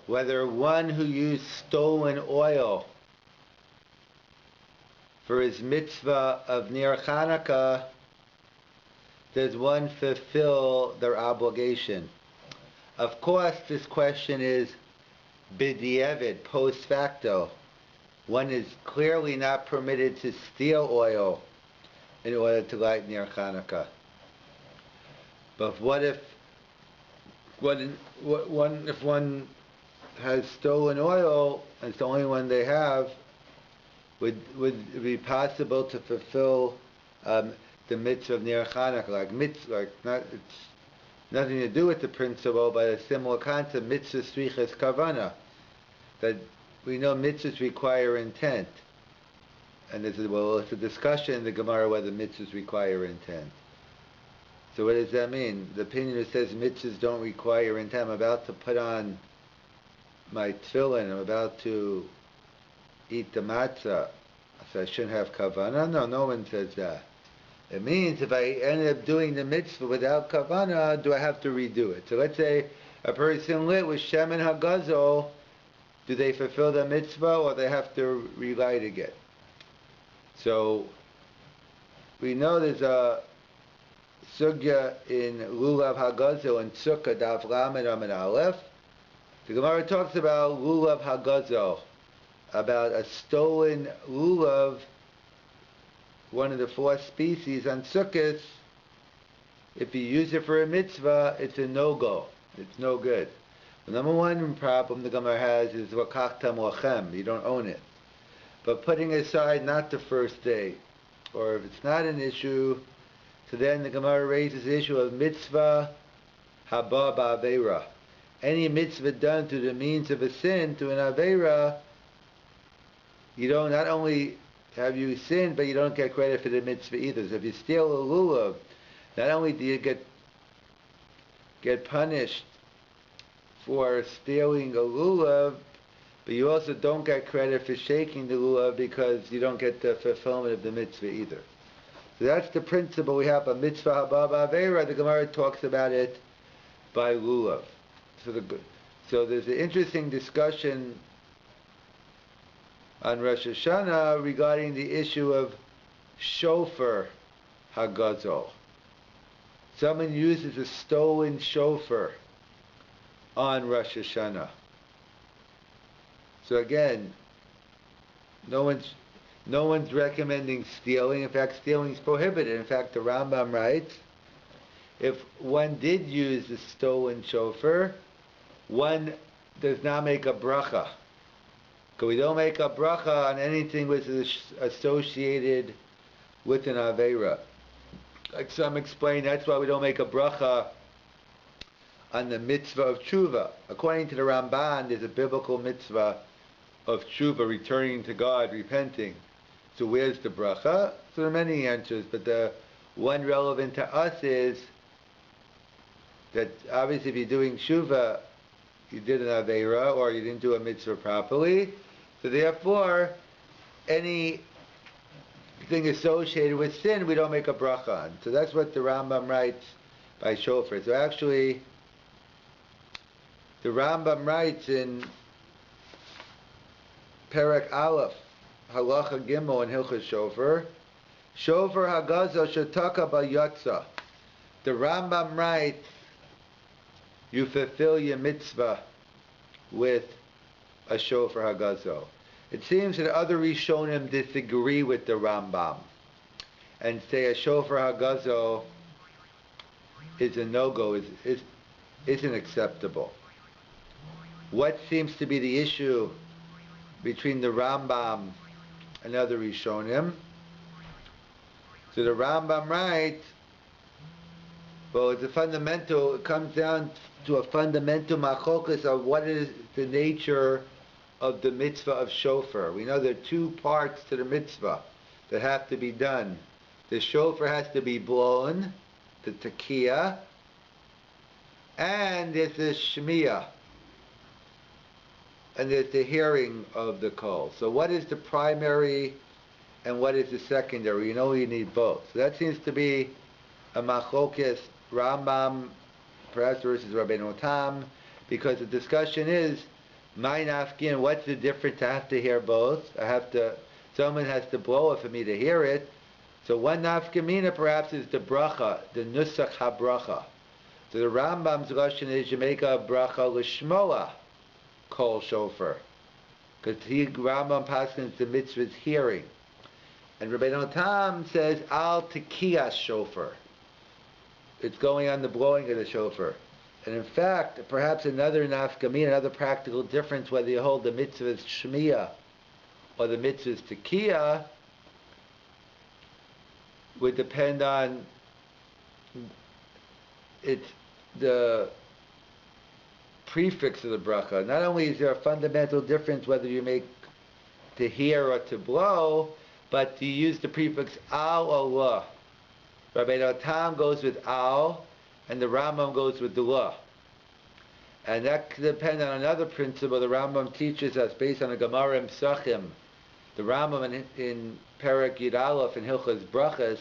whether one who used stolen oil for his mitzvah of Ner Chanukah, does one fulfill their obligation? Of course, this question is b'di'evid, post facto. One is clearly not permitted to steal oil in order to light Ner Chanukah. But what if one has stolen oil and it's the only one they have? Would it be possible to fulfill the mitzvah of Ner Chanukah? It's nothing to do with the principle, but a similar concept, mitzvah strichas kavana, that we know mitzvahs require intent. And it's a discussion in the Gemara whether mitzvahs require intent. So what does that mean? The opinion that says mitzvahs don't require intent, I'm about to put on my tefillin, I'm about to eat the matzah, so I shouldn't have kavanah? No one says that. It means if I end up doing the mitzvah without kavanah, do I have to redo it? So let's say a person lit with shemen hagazol, do they fulfill the mitzvah or they have to relight again? So we know there's a sugya in lulav hagazol and sukkah daf lamed amid aleph. The Gemara talks about lulav hagazol, about a stolen lulav, one of the 4 species on sukkahs. If you use it for a mitzvah, it's a no-go. It's no good. The number one problem the Gemara has is vakachtam lachem. You don't own it. But putting aside not the first day, or if it's not an issue, so then the Gemara raises the issue of mitzvah haba ba'aveira. Any mitzvah done through the means of a sin, to an aveira, you don't, not only have you sinned, but you don't get credit for the mitzvah either. So if you steal a lulav, not only do you get punished for stealing a lulav, but you also don't get credit for shaking the lulav because you don't get the fulfillment of the mitzvah either. So that's the principle we have. A mitzvah haba ba'aveira, the Gemara talks about it by lulav. So there's an interesting discussion on Rosh Hashanah regarding the issue of shofar hagazol. Someone uses a stolen shofar on Rosh Hashanah. So again, no one's recommending stealing. In fact, stealing is prohibited. In fact, the Rambam writes, if one did use the stolen shofar, one does not make a bracha. Because we don't make a bracha on anything which is associated with an aveira. Like some explain, that's why we don't make a bracha on the mitzvah of tshuva. According to the Ramban, there's a biblical mitzvah of tshuva, returning to God, repenting. So where's the bracha? So there are many answers, but the one relevant to us is that obviously if you're doing tshuva, you did an aveira or you didn't do a mitzvah properly. So therefore, anything associated with sin, we don't make a bracha on. So that's what the Rambam writes by shofar. So actually, the Rambam writes in Perek Aleph, Halacha Gimel and Hilchas Shofar, Shofar Hagaza Shataka B'Yatza. The Rambam writes, you fulfill your mitzvah with a shofar hagazo. It seems that other Rishonim disagree with the Rambam and say a shofar hagazo is a no-go, isn't acceptable. What seems to be the issue between the Rambam and other Rishonim? So the Rambam writes, well, it comes down to a fundamental machokas of what is the nature of the mitzvah of shofar. We know there are 2 parts to the mitzvah that have to be done. The shofar has to be blown, the tekiah, and there's the shmiyah, and there's the hearing of the call. So what is the primary and what is the secondary? You know you need both. So that seems to be a machlokas Rambam perhaps versus Rabbeinu Tam, because the discussion is My nafkin, what's the difference? I have to hear both. Someone has to blow it for me to hear it. So one nafkamina perhaps is the bracha, the nusach habracha. So the Rambam's Lashon is you make a bracha l'shmoa kol shofar. Because Rambam paskins the mitzvah is hearing. And Rabbi Tam says al tekiyas shofar. It's going on the blowing of the shofar. And in fact, perhaps another nafkamina, another practical difference, whether you hold the mitzvah is shmiya or the mitzvah is tekiyah, would depend on the prefix of the bracha. Not only is there a fundamental difference whether you make to hear or to blow, but you use the prefix al or la. Rabbi Tam goes with al, and the Rambam goes with the la. And that depends on another principle the Rambam teaches us based on the Gemara in Psachim. The Rambam in Perek Yud Aleph in Hilchas Brachas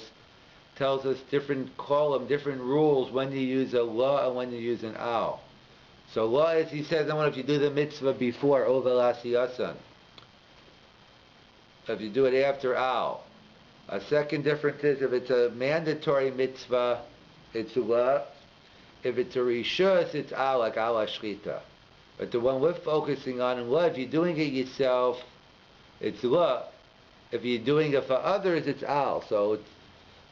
tells us different kolam, different rules when you use a la and when you use an al. So la is, he says, I wonder if you do the mitzvah before Ovel Asiyasan. If you do it after al. A second difference is if it's a mandatory mitzvah, it's la. If it's a rishus, it's al, like al ashchita. But the one we're focusing on in la, if you're doing it yourself, it's la. If you're doing it for others, it's al. So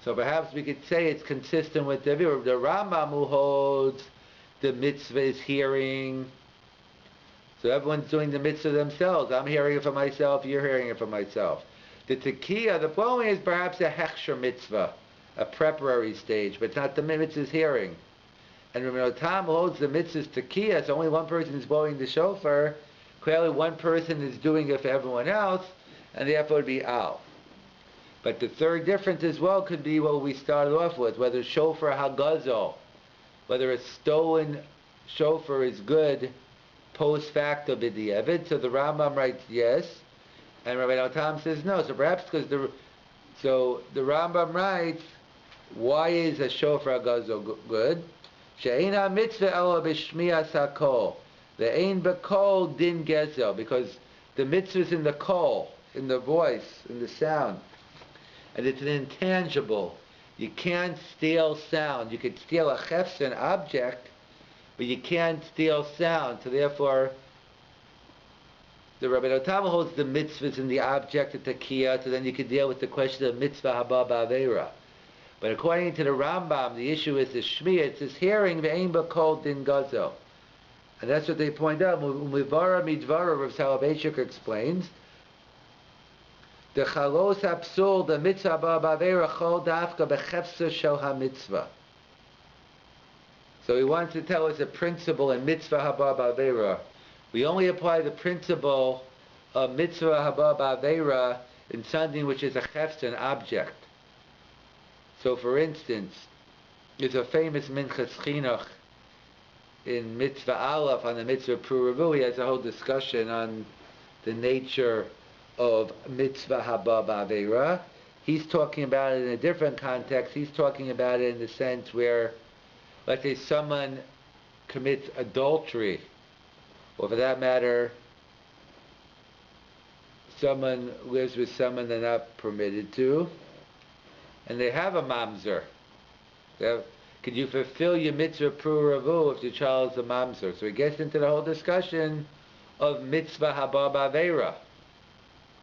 perhaps we could say it's consistent with the Rambam who holds the mitzvah is hearing. So everyone's doing the mitzvah themselves. I'm hearing it for myself, you're hearing it for myself. The tekiyah, the blowing is perhaps a hechsher mitzvah, a preparatory stage, but it's not the mitzvah's hearing. And Rabbi Tam holds the mitzvah's tekiyah, so only one person is blowing the shofar. Clearly one person is doing it for everyone else, and therefore it would be al. But the third difference as well could be what we started off with, whether shofar hagazo, whether a stolen shofar is good post facto b'di'evid. So the Rambam writes yes, and Rabbi Tam says no. So perhaps because the Rambam writes, why is a shofar hagazo good? She'eina mitzvah ela b'shmiyas hakol. The ein b'kol din gezel, because the mitzvah is in the kol, in the voice, in the sound. And it's an intangible. You can't steal sound. You could steal a chefs, an object, but you can't steal sound. So therefore, the Rabbi Tam holds the mitzvahs in the object of tekiyah, so then you could deal with the question of mitzvah haba b'avera. But according to the Rambam, the issue is the shmiyah, it's this hearing, ve'ein b'kol din gazo. And that's what they point out. Mivara midvara, Rav Soloveitchik explains, the chalos hapsul, the mitzvah ba'avera chol dafka b'chefsa shel ha-mitzvah. So he wants to tell us a principle in mitzvah haba ba'avera. We only apply the principle of mitzvah haba ba'avera in something which is a chefsa, an object. So for instance, there's a famous minchas chinuch in mitzvah aleph on the mitzvah puravu. He has a whole discussion on the nature of mitzvah haba ba'avera. He's talking about it in a different context. He's talking about it in the sense where, let's say someone commits adultery, or for that matter, someone lives with someone they're not permitted to, and they have a mamzer. Could you fulfill your mitzvah puravu if your child is a mamzer? So he gets into the whole discussion of mitzvah haba ba'avera.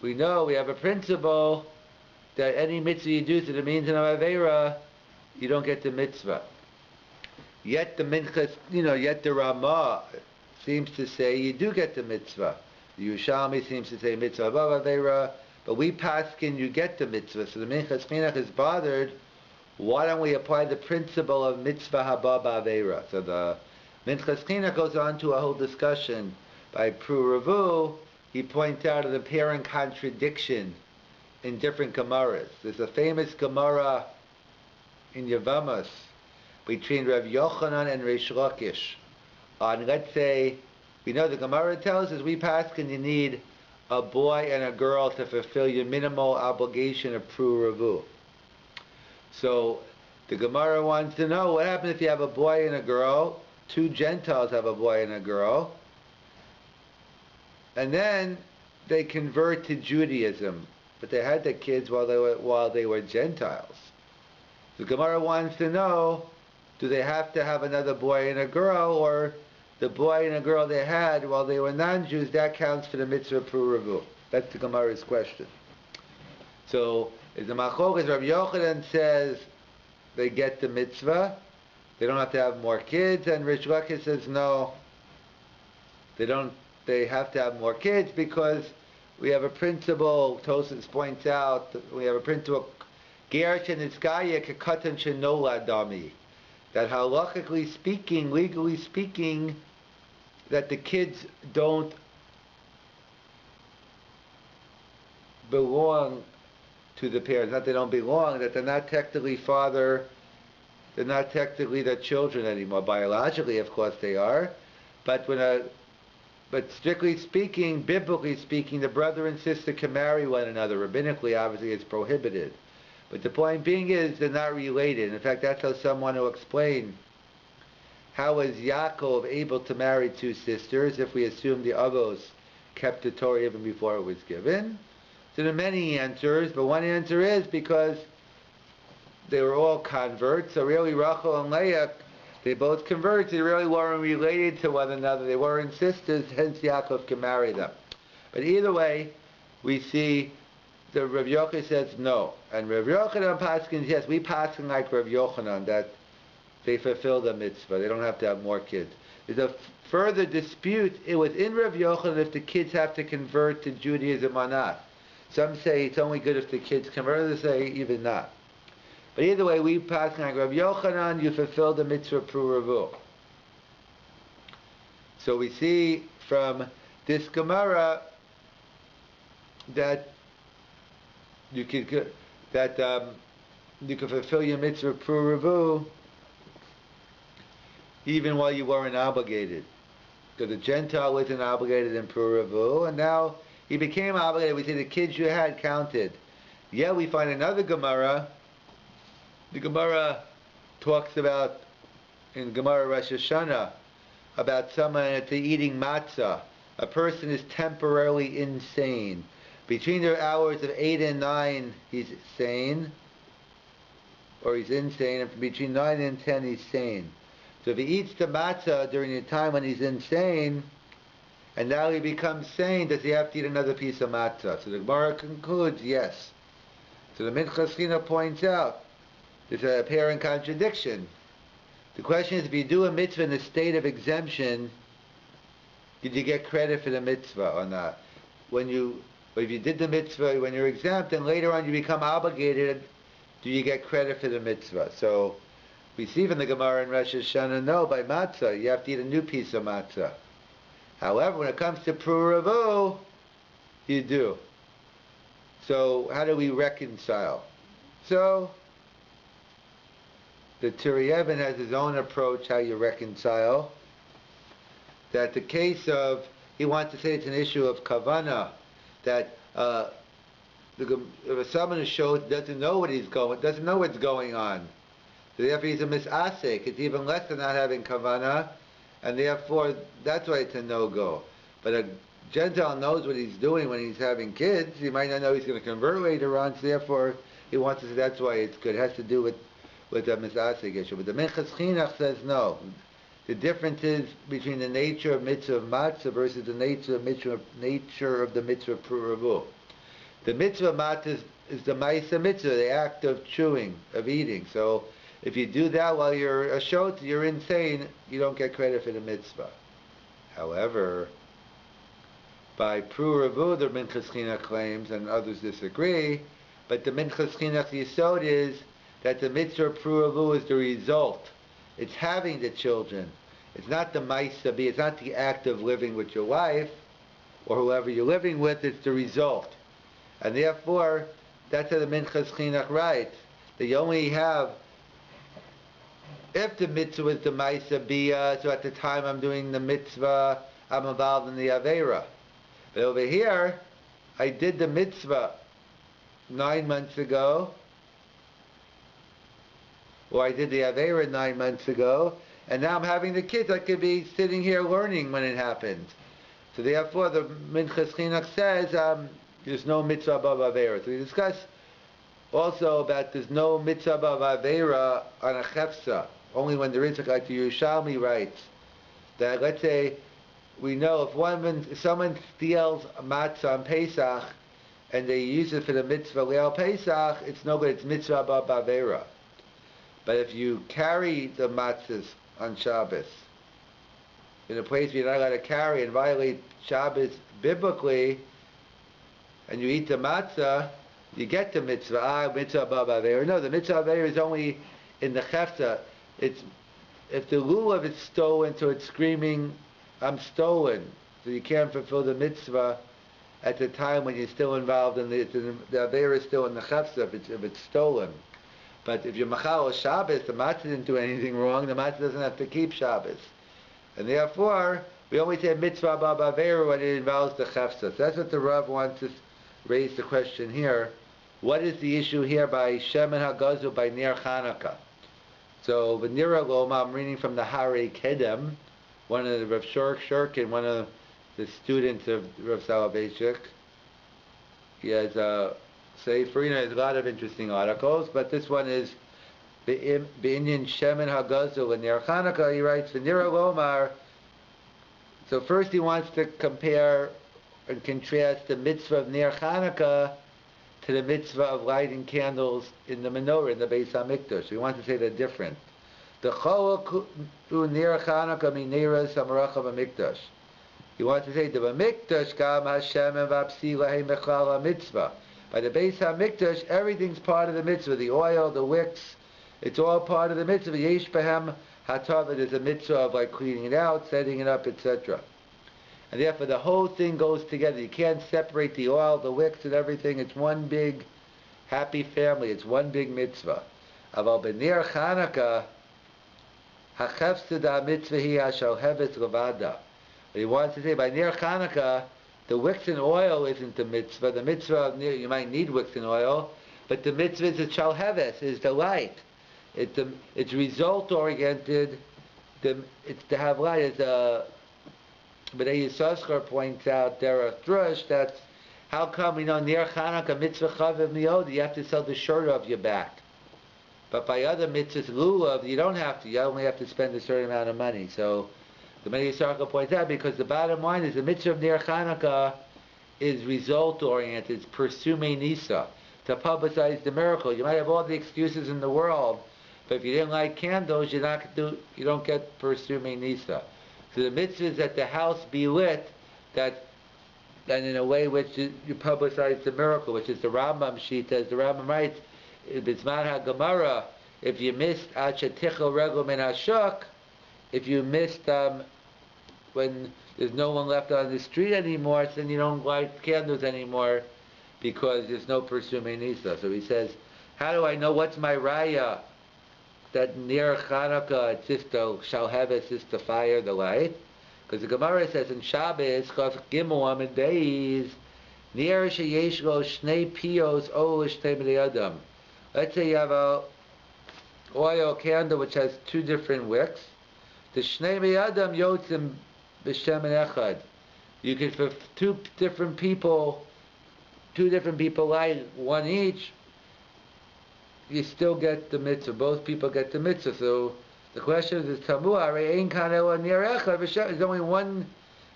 We know, we have a principle that any mitzvah you do to the means of avera, you don't get the mitzvah. Yet the minchas, yet the Ramah seems to say you do get the mitzvah. The Yerushalmi seems to say mitzvah haba ba'avera, but we paskin you get the mitzvah. So the minchas chinuch is bothered. Why don't we apply the principle of mitzvah haba ba'avera? So the minchas chinuch goes on to a whole discussion by Puravu. He points out an apparent contradiction in different Gemaras. There's a famous Gemara in Yevamos between Rav Yochanan and Reish Lakish. On, let's say, we know the Gemara tells us we paskin you need a boy and a girl to fulfill your minimal obligation of Puravu. So the Gemara wants to know what happens if you have a boy and a girl, two Gentiles have a boy and a girl, and then they convert to Judaism, but they had the kids while they were Gentiles. The Gemara wants to know, do they have to have another boy and a girl, or the boy and a girl they had while they were non-Jews, that counts for the mitzvah pruruvu? That's the Gemara's question. So, if the Machokas Rabbi Yochanan says they get the mitzvah, they don't have to have more kids, and Rish Lakish says no, they don't. They have to have more kids because we have a principle. Tosfos points out that we have a principle. Ger shenitzkaya kekatan shenolad dami. That halachically speaking, legally speaking, that the kids don't belong to the parents. Not they don't belong, that they're not technically they're not technically their children anymore. Biologically, of course, they are. But but strictly speaking, biblically speaking, the brother and sister can marry one another. Rabbinically, obviously, it's prohibited. But the point being is they're not related. In fact, that's how someone will explain how was Yaakov able to marry two sisters if we assume the Avos kept the Torah even before it was given. So there are many answers, but one answer is because they were all converts. So really, Rachel and Leah, they both converted. They really weren't related to one another. They weren't sisters, hence Yaakov can marry them. But either way, we see the Rav Yochanan says no. And Rav Yochanan paskins, yes, we paskin like Rav Yochanan, that they fulfill the mitzvah. They don't have to have more kids. There's a further dispute within Rav Yochanan if the kids have to convert to Judaism or not. Some say it's only good if the kids convert, others say even not. But either way, we pass like Rabbi Yochanan, you fulfill the mitzvah pruruvu. So we see from this Gemara that you can fulfill your mitzvah pruruvu even while you weren't obligated. Because the Gentile wasn't obligated in pruruvu, and now he became obligated. We say the kids you had counted. Yeah, we find another Gemara. The Gemara talks about, in Gemara Rosh Hashanah, about someone eating matzah. A person is temporarily insane. Between the hours of 8 and 9, he's sane, or he's insane, and between 9 and 10, he's sane. So if he eats the matzah during the time when he's insane, and now he becomes sane, does he have to eat another piece of matzah? So the Gemara concludes, yes. So the Minchas China points out, there's an apparent contradiction. The question is, if you do a mitzvah in a state of exemption, did you get credit for the mitzvah or not? If you did the mitzvah when you're exempt, and later on you become obligated, do you get credit for the mitzvah? So we see from the Gemara in Rosh Hashanah, no, by matzah, you have to eat a new piece of matzah. However, when it comes to pruruvu, you do. So how do we reconcile? So the Turei has his own approach how you reconcile. That the case of, he wants to say it's an issue of kavana, that if someone who doesn't know what's going on, so therefore he's a misasek. It's even less than not having kavana, and therefore that's why it's a no-go. But a Gentile knows what he's doing when he's having kids. He might not know he's going to convert later on, so therefore he wants to say that's why it's good. It has to do with the misasek issue. But the Minchas Chinuch says no. The difference is between the nature of mitzvah of matzah versus the nature of the mitzvah pruruvu. The mitzvah of matzah is the ma'isa mitzvah, the act of chewing, of eating. So if you do that while you're a shot, you're insane, you don't get credit for the mitzvah. However, by pruruvu, the Minchas Chinuch claims, and others disagree, but the Minchas Chinuch yesod is that the mitzvah pruruvu is the result. It's having the children. It's not the ma'isa be. It's not the act of living with your wife or whoever you're living with. It's the result, and therefore that's how the Minchas Chinuch writes. That you only have, if the mitzvah is the ma'isa bia, so at the time I'm doing the mitzvah, I'm involved in the avera. But over here, I did the mitzvah 9 months ago, or I did the avera 9 months ago, and now I'm having the kids. I could be sitting here learning when it happens. So therefore, the Minchas Chinuch says there's no mitzvah above Avera. So we discuss also about there's no mitzvah above Avera on a chefsa, only when there is, like the Yerushalmi writes, that let's say, we know if someone steals a matzah on Pesach, and they use it for the mitzvah Leil Pesach, it's no good, it's mitzvah above Avera. But if you carry the matzahs on Shabbos, in a place where you're not allowed to carry and violate Shabbos biblically, and you eat the matzah, you get the mitzvah. Mitzvah above Avera. No, the mitzvah Avera is only in the chefta. It's if the lulav is stolen, so it's screaming, "I'm stolen." So you can't fulfill the mitzvah at the time when you're still involved in the Avera is still in the chefta if it's stolen. But if you're machal Shabbos, the matzah didn't do anything wrong. The matzah doesn't have to keep Shabbos. And therefore, we only say mitzvah above Avera when it involves the chefsa. So that's what the Rav wants to raise the question here. What is the issue here by Shemen HaGazul by Ner Chanuka? So, V'nira Loma, I'm reading from the Harei Kedem, one of the Rav Shurkin, one of the students of Rav Soloveitchik. He has a sefer, there's a lot of interesting articles, but this one is Be'inyan Shemen HaGazul and Ner Chanuka. He writes, V'nira Lomar. So first he wants to compare and contrast the mitzvah of Ner Chanuka to the mitzvah of lighting candles in the menorah, in the Beis HaMikdash. We want to say they're different. The Chol Ner Chanuka Mineras HaMaracha HaMikdash. He wants to say the B'Mikdash Gam Hashem and Vapsi Lahem Mechal HaMitzvah. By the Beis HaMikdash, everything's part of the mitzvah. The oil, the wicks, it's all part of the mitzvah. Yesh Behem Hatava, there's a mitzvah of like cleaning it out, setting it up, etc. And therefore the whole thing goes together. You can't separate the oil, the wicks, and everything. It's one big happy family. It's one big mitzvah. Aval b'ner Chanukah, hachefsed ha-mitzvah hi hashal hevet levada. What he wants to say, by ner Chanukah, the wicks and oil isn't the mitzvah. The mitzvah of you might need wicks and oil, but the mitzvah is the shalheves, is the light. It's result oriented. It's to have light. It's But Yisachar points out there a thrush. That's how come we know near Chanukah mitzvah chaviv miod you have to sell the shirt off your back, but by other mitzvahs lulav you don't have to. You only have to spend a certain amount of money. So the Yisachar points out because the bottom line is the mitzvah of near Chanukah is result oriented. It's pursume nisa to publicize the miracle. You might have all the excuses in the world, but if you didn't light candles, you don't get pursume nisa. So the mitzvah is that the house be lit, that in a way which you publicize the miracle, which is the Rambam sheet, as the Rambam writes, Bizman HaGemara, if you missed Achatichel Regel Min HaShuk, if you missed when there's no one left on the street anymore, then you don't light candles anymore because there's no pursuing Nisa. So he says, how do I know what's my raya? That near Chanukah, it's just the shalheves, is the fire, the light. Because the Gemara says in Shabbos, Chav Gimel Amid Beis, near sheyesh lo shnei pios o shtei b'nei adam. Let's say you have a oil candle which has two different wicks. The shnei b'nei adam yotzim b'shemen echad. You can, for two different people light one each, you still get the mitzvah. Both people get the mitzvah. So the question is tamu ein kan ela ner echad v'shemen. There's only one.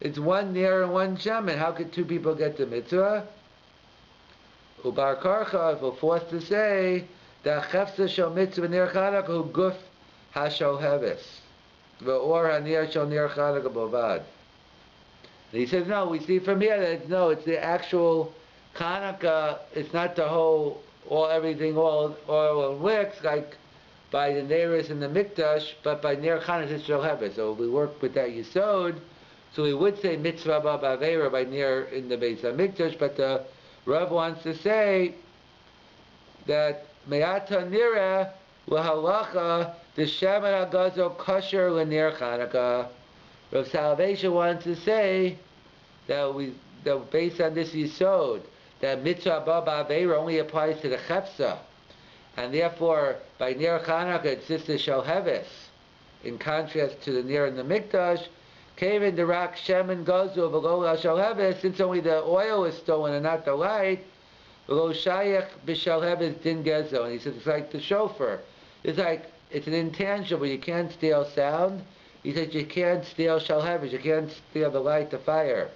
It's one ner and one shemen. How could two people get the mitzvah? Ubar karcha, if we're forced to say that chefsa shel mitzvah ner chanukah hu guf hashal heves ve'or hanir shel ner chanukah bovad. And he says no. We see from here that it's the actual chanukah. It's not the whole. Everything, all oil and wicks, like by the Neris and the Mikdash, but by Ner Chanukah it's Shel Heves. So we work with that Yisod. So we would say Mitzvah B'Avera by Ner in the Beis HaMikdash, but the Rav wants to say that Me'ata Nira L'Halacha the Shemen HaGazol Kosher L'Ner Chanukah. Rav Salvation wants to say that based on this Yisod, that mitzvah b'aveira only applies to the chefsa, and therefore by ner Chanukah it's just the shel heves, in contrast to the ner in the mikdash. Kevin the rock shemen gozu v'lo shalheves, since only the oil is stolen and not the light, v'lo shayach b'shalheves din gezo. And he says it's like the shofar. It's an intangible. You can't steal sound. He says you can't steal shalheves. You can't steal the light, the fire.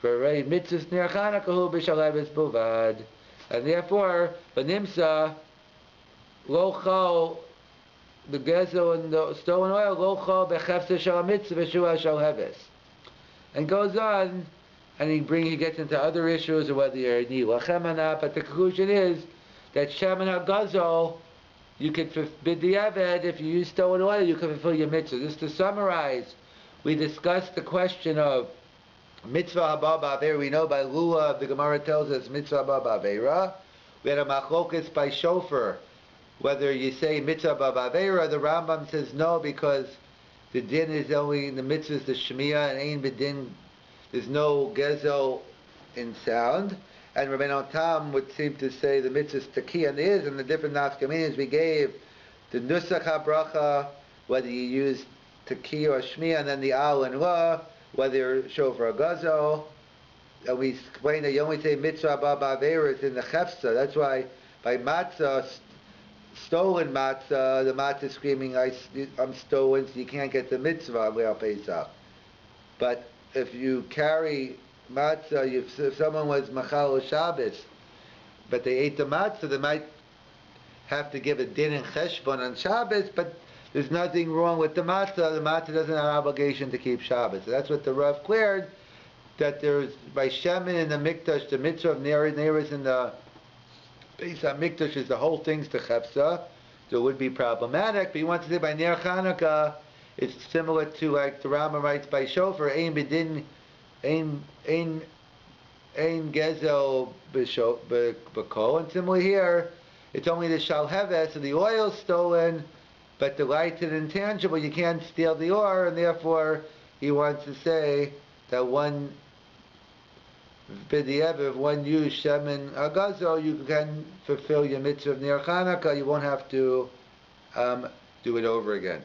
For already mitzvahs near Chanuka hu b'shalheves buvad, and therefore v'nimsa lo chol, the gezel and the stolen oil, lo chol bechefsa shal mitzvah v'shua shalheves, and goes on, and he gets into other issues of whether you're need lachem or not. But the conclusion is that shemen hagazol, you can forbid the eved if you use stolen oil. You can fulfill your mitzvah. Just to summarize, we discussed the question of mitzvah haba ba'avera. We know by Lulav, the Gemara tells us mitzvah haba ba'avera. We had a machlokas by shofar, whether you say mitzvah haba ba'avera. The Rambam says no, because the din is only, the mitzvah is the shmiya, and ein b'din, there's no gezel in sound. And Rabbi Tam would seem to say the mitzvah is taki, and is, and the different nafkamines we gave, the nusach habracha, whether you use taki or shmiya, and then the al and la, whether shofar or gazo. And we explained that you only say mitzvah haba ba'avera, it's in the chefsa. That's why by matzah, stolen matzah, the matzah is screaming, I'm stolen, so you can't get the mitzvah without Pesach. But if you carry matzah, if someone was machal Shabbos, but they ate the matzah, they might have to give a din and cheshbon on Shabbos, but there's nothing wrong with the matzah. The matzah doesn't have an obligation to keep Shabbos. So that's what the Rav cleared, that there's, by shemen in the mikdash, the mitzvah of neiros in the Beis HaMikdash is the whole thing's to chefsa, so it would be problematic. But he wants to say by Ner Chanukah, it's similar to, like the Rambam writes by shofar, ein b'din, ein gezel b'kol, and similar here, it's only the shalheves, so the oil's stolen, but the light's an intangible. You can't steal the ore, and therefore he wants to say that one b'di'ev, if one use shemen agazo, you can fulfill your mitzvah of Ner Chanukah. You won't have to do it over again.